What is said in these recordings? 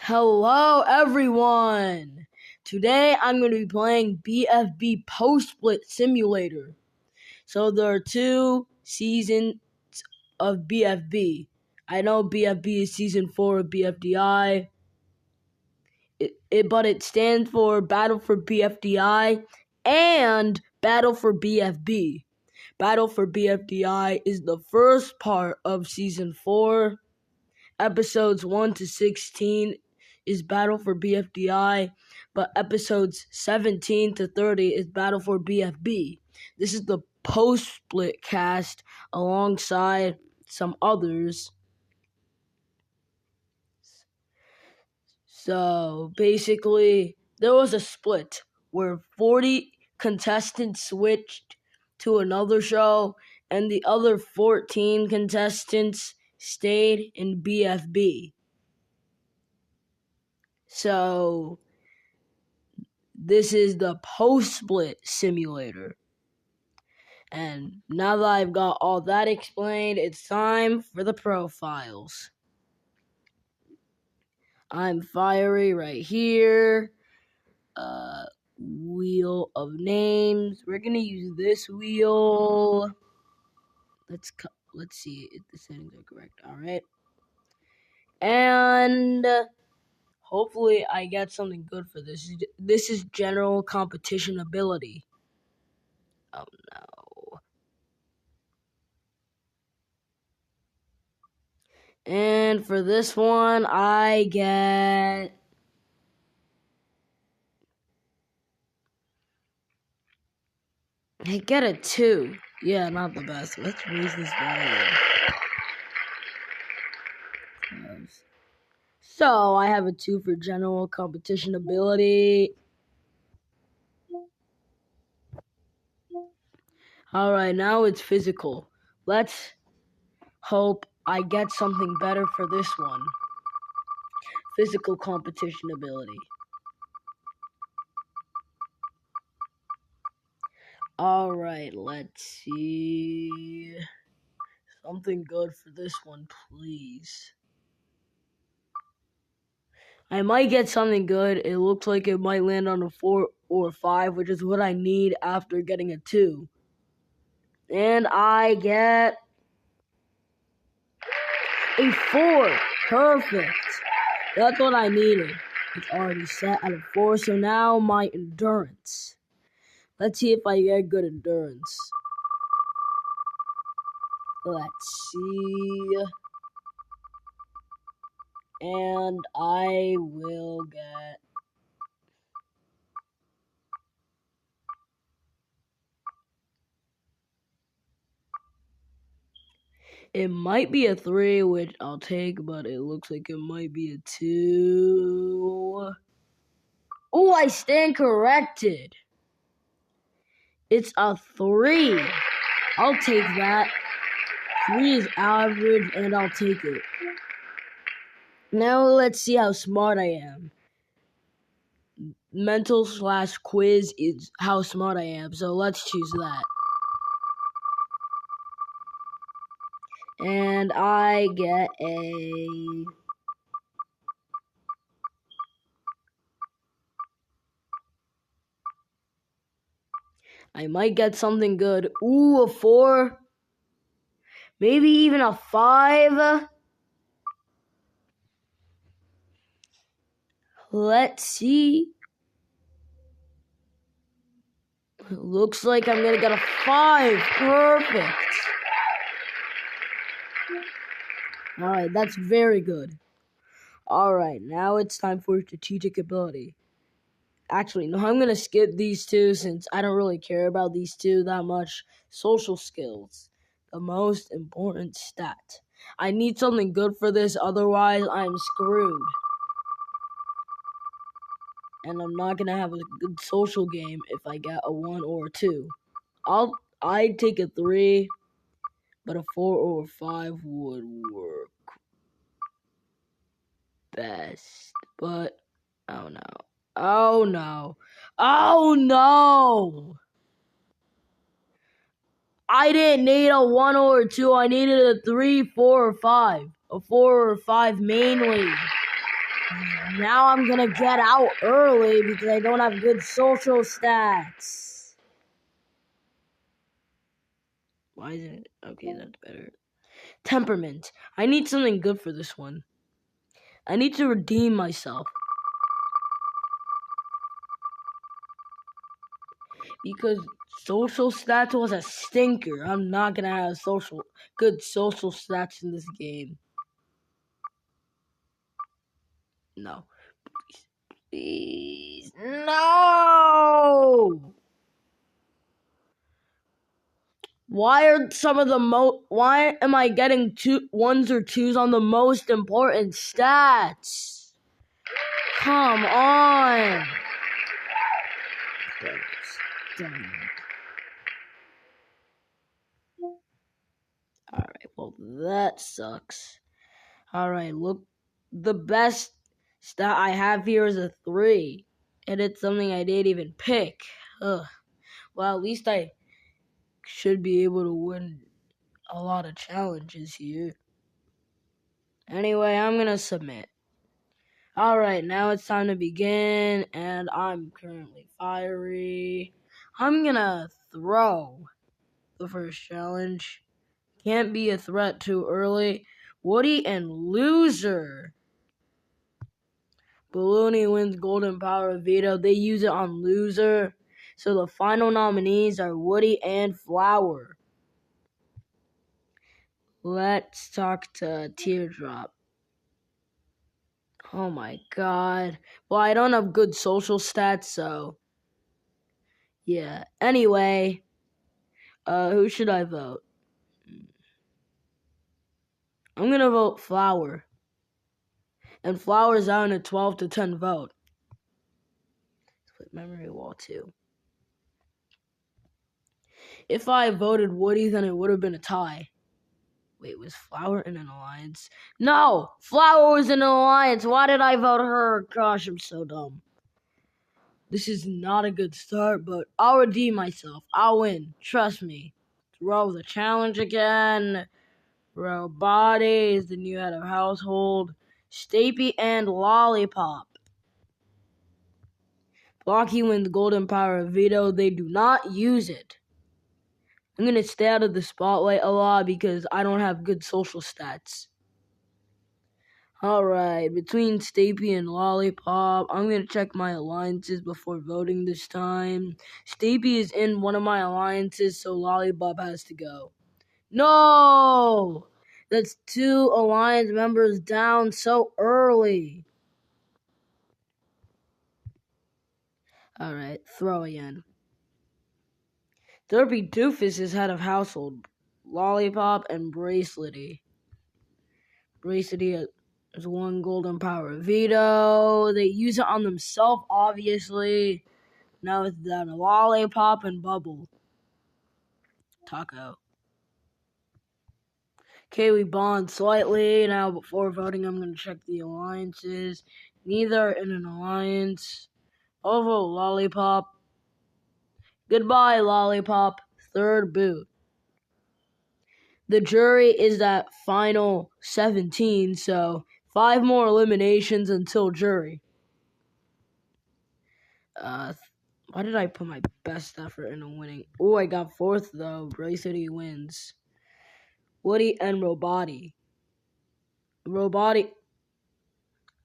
Hello everyone! Today I'm going to be playing BFB Post-Split Simulator. So there are 2 seasons of BFB. I know BFB is season 4 of BFDI, but it stands for Battle for BFDI and Battle for BFB. Battle for BFDI is the first part of season 4. Episodes 1 to 16 is Battle for BFDI, but episodes 17 to 30 is Battle for BFB. This is the post-split cast alongside some others. So basically, there was a split where 40 contestants switched to another show, and the other 14 contestants stayed in BFB. So this is the post-split simulator. And now that I've got all that explained, it's time for the profiles. I'm Fiery right here. Wheel of names. We're gonna use this wheel. Let's see if the settings are correct. All right. And hopefully I get something good for this. This is general competition ability. Oh no. And for this one, I get a 2. Yeah, not the best. Let's raise this value. So I have a 2 for general competition ability. Alright, now it's physical. Let's hope I get something better for this one. Physical competition ability. Alright, let's see. Something good for this one, please. I might get something good. It looks like it might land on a 4 or 5, which is what I need after getting a 2. And I get a 4. Perfect. That's what I needed. It's already set at a 4, so now my endurance. Let's see if I get good endurance. Let's see. And I will get it might be a 3, which I'll take, but it looks like it might be a 2. Oh, I stand corrected. It's a 3. I'll take that. 3 is average, and I'll take it. Now let's see how smart I am. Mental/quiz is how smart I am, so let's choose that. And I get a... I might get something good. Ooh, a 4. Maybe even a 5. Let's see. Looks like I'm gonna get a 5. Perfect. Alright, that's very good. Alright, now it's time for strategic ability. Actually, no, I'm gonna skip these 2 since I don't really care about these 2 that much. Social skills. The most important stat. I need something good for this, otherwise I'm screwed. And I'm not gonna have a good social game if I get a 1 or a 2. I'd take a 3, but a 4 or a 5 would work best. But oh no. Oh no. Oh no. I didn't need a 1 or a 2. I needed a 3, 4, or 5. A 4 or 5 mainly. Now I'm gonna get out early because I don't have good social stats. Why is it? Okay, that's better. Temperament. I need something good for this one. I need to redeem myself. Because social stats was a stinker. I'm not gonna have good social stats in this game. No. Please. No! Why am I getting ones or twos on the most important stats? Come on. Alright, well that sucks. Alright, look, the best stat I have here is a 3. And it's something I didn't even pick. Ugh. Well, at least I should be able to win a lot of challenges here. Anyway, I'm gonna submit. Alright, now it's time to begin, and I'm currently fiery. I'm gonna throw the first challenge. Can't be a threat too early. Woody and Loser. Balloony wins Golden Power Veto. They use it on Loser. So the final nominees are Woody and Flower. Let's talk to Teardrop. Oh my god. Well, I don't have good social stats, so yeah. Anyway, who should I vote? I'm gonna vote Flower. And Flower's out in a 12-10 vote. Split memory wall 2. If I voted Woody, then it would have been a tie. Wait, was Flower in an alliance? No! Flower was in an alliance! Why did I vote her? Gosh, I'm so dumb. This is not a good start, but I'll redeem myself. I'll win. Trust me. Throw the challenge again. Robody is the new head of household. Stapy and Lollipop. Blocky wins Golden Power Veto. They do not use it. I'm going to stay out of the spotlight a lot because I don't have good social stats. Alright, between Stapy and Lollipop, I'm going to check my alliances before voting this time. Stapy is in one of my alliances, so Lollipop has to go. No! That's 2 alliance members down so early. Alright, throw again. Derpy Doofus is head of household. Lollipop and Bracelety. Bracelety has 1 Golden Power Veto. They use it on themselves, obviously. Now it's down to Lollipop and Bubble. Taco. Okay, we bond slightly. Now, before voting, I'm going to check the alliances. Neither are in an alliance. I'll vote Lollipop. Goodbye, Lollipop. 3rd boot. The jury is at final 17, so 5 more eliminations until jury. Why did I put my best effort into winning? Oh, I got 4th, though. Bray City wins. Woody and Robody.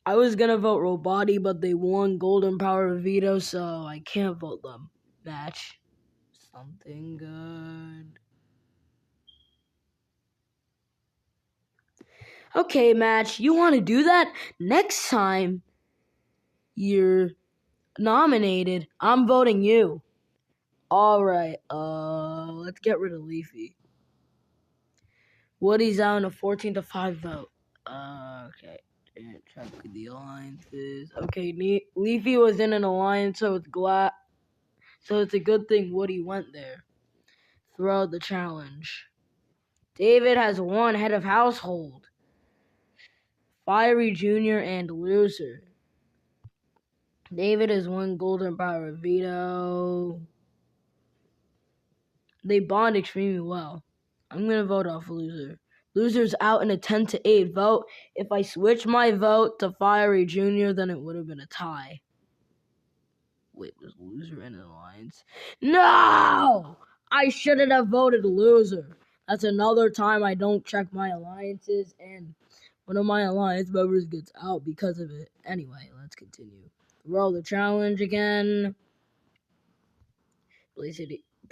I was gonna vote Robody, but they won Golden Power Veto, so I can't vote them. Match. Something good. Okay, Match, you want to do that? Next time you're nominated, I'm voting you. Alright, let's get rid of Leafy. Woody's out in a 14-5 vote. Okay. Didn't check the alliances. Okay, Leafy was in an alliance, so it's a good thing Woody went there. Throw the challenge. David has 1 head of household. Fiery Jr. and Loser. David has 1 Golden Power Veto. They bond extremely well. I'm going to vote off Loser. Loser's out in a 10-8 vote. If I switch my vote to Fiery Jr., then it would have been a tie. Wait, was Loser in an alliance? No! I shouldn't have voted Loser. That's another time I don't check my alliances, and one of my alliance members gets out because of it. Anyway, let's continue. Roll the challenge again.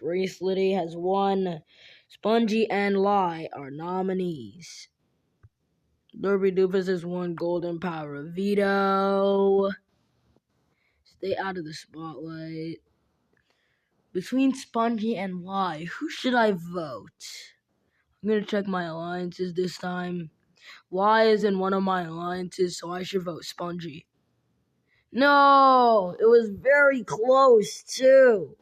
Bracelety has won. Spongy and Lie are nominees. Derby Doofus has won Golden Power of Veto. Stay out of the spotlight. Between Spongy and Lie, who should I vote? I'm going to check my alliances this time. Lie is in one of my alliances, so I should vote Spongy. No! It was very close, too.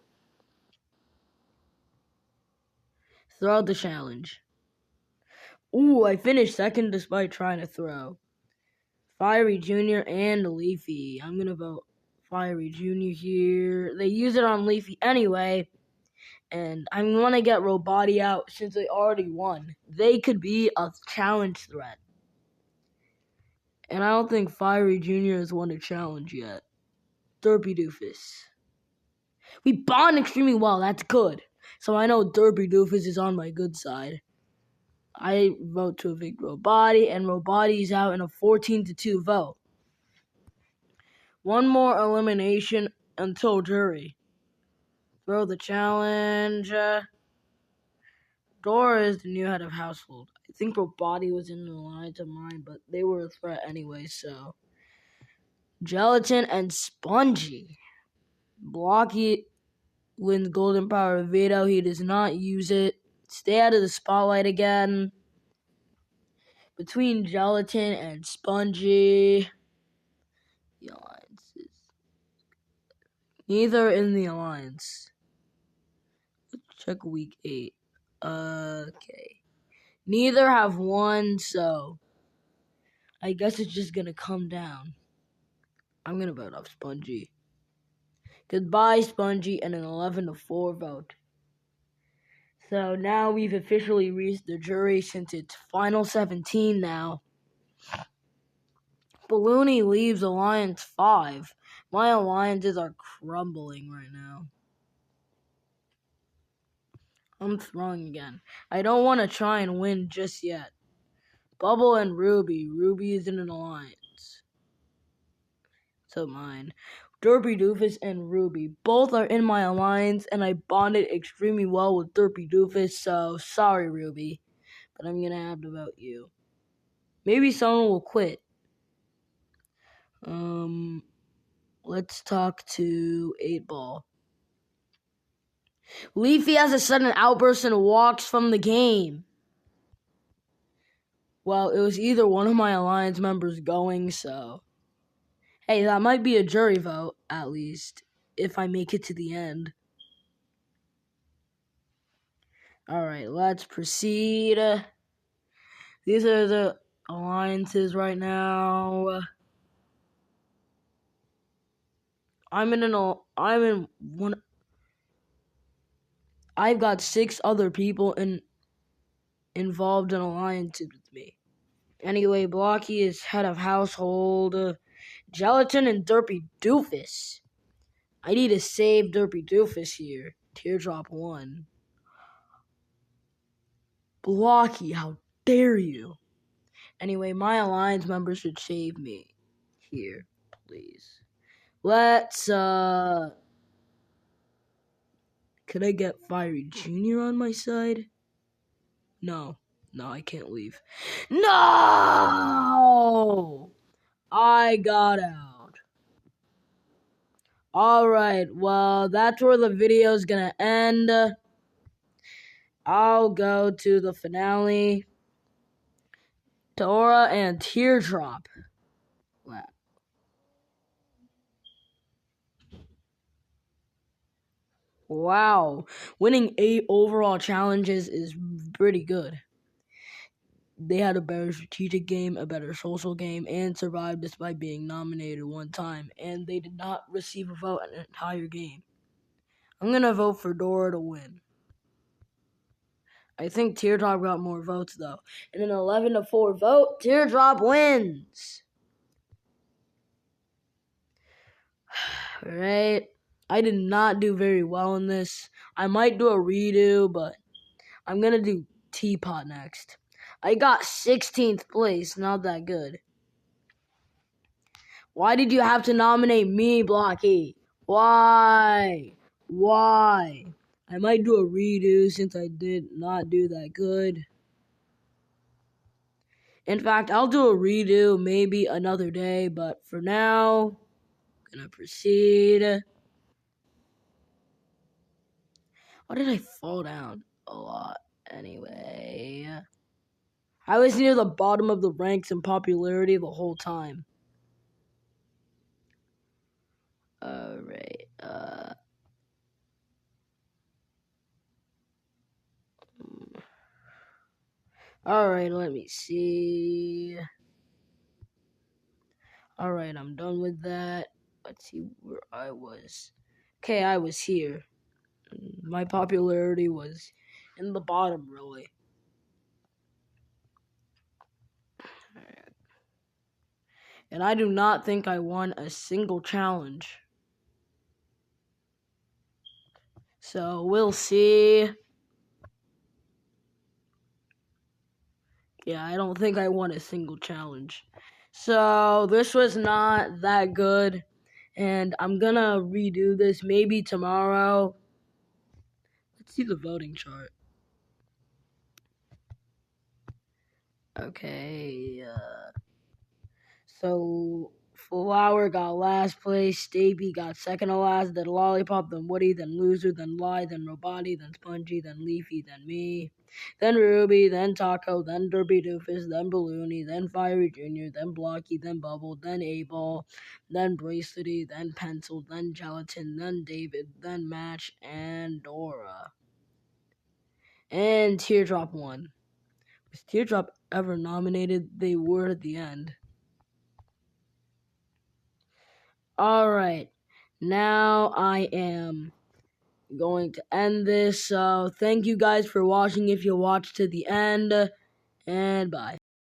Throw out the challenge. Ooh, I finished second despite trying to throw. Fiery Jr. and Leafy. I'm going to vote Fiery Jr. here. They use it on Leafy anyway. And I want to get Roboti out since they already won. They could be a challenge threat. And I don't think Fiery Jr. has won a challenge yet. Derpy Doofus. We bond extremely well. That's good. So I know Derpy Doofus is on my good side. I vote to evict Roboti, and Roboti's out in a 14-2 vote. One more elimination until jury. Throw the challenge. Dora is the new head of household. I think Roboti was in the alliance of mine, but they were a threat anyway, so. Gelatin and Spongy. Blocky wins Golden Power of Veto. He does not use it. Stay out of the spotlight again. Between Gelatin and Spongy. The alliances. Neither in the alliance. Let's check week 8. Okay. Neither have won, so I guess it's just gonna come down. I'm gonna vote off Spongy. Goodbye, Spongy, and an 11-4 vote. So now we've officially reached the jury since it's final 17 now. Balloony leaves Alliance 5. My alliances are crumbling right now. I'm throwing again. I don't want to try and win just yet. Bubble and Ruby. Ruby is in an alliance. So mine. Derpy Doofus and Ruby. Both are in my alliance, and I bonded extremely well with Derpy Doofus, so sorry, Ruby. But I'm gonna have to vote you. Maybe someone will quit. Let's talk to 8-Ball. Leafy has a sudden outburst and walks from the game. Well, it was either one of my alliance members going, so. Hey, that might be a jury vote, at least, if I make it to the end. Alright, let's proceed. These are the alliances right now. I'm in one. I've got 6 other people involved in alliances with me. Anyway, Blocky is head of household. Gelatin and Derpy Doofus. I need to save Derpy Doofus here. Teardrop 1. Blocky, how dare you? Anyway, my alliance members should save me. Here, please. Let's, Could I get Fiery Jr. on my side? No, I can't leave. No! I got out. Alright, well, that's where the video's gonna end. I'll go to the finale. Dora and Teardrop. Wow. Winning 8 overall challenges is pretty good. They had a better strategic game, a better social game, and survived despite being nominated 1 time. And they did not receive a vote an entire game. I'm going to vote for Dora to win. I think Teardrop got more votes, though. In an 11-4 vote, Teardrop wins. Alright. I did not do very well in this. I might do a redo, but I'm going to do Teapot next. I got 16th place. Not that good. Why did you have to nominate me, Blocky? Why? I might do a redo since I did not do that good. In fact, I'll do a redo maybe another day, but for now, I'm gonna proceed. Why did I fall down a lot? Anyway, I was near the bottom of the ranks in popularity the whole time. Alright, Alright, let me see. Alright, I'm done with that. Let's see where I was. Okay, I was here. My popularity was in the bottom, really. And I do not think I won a single challenge. So, we'll see. Yeah, I don't think I won a single challenge. So, this was not that good. And I'm gonna redo this maybe tomorrow. Let's see the voting chart. Okay, so Flower got last place, Stevie got second to last, then Lollipop, then Woody, then Loser, then Lie, then Roboti, then Spongy, then Leafy, then me, then Ruby, then Taco, then Derby Doofus, then Balloony, then Fiery Jr., then Blocky, then Bubble, then A-Ball, then Bracelety, then Pencil, then Gelatin, then David, then Match, and Dora. And Teardrop won. Was Teardrop ever nominated? They were at the end. Alright, now I am going to end this. So thank you guys for watching if you watched to the end, and bye.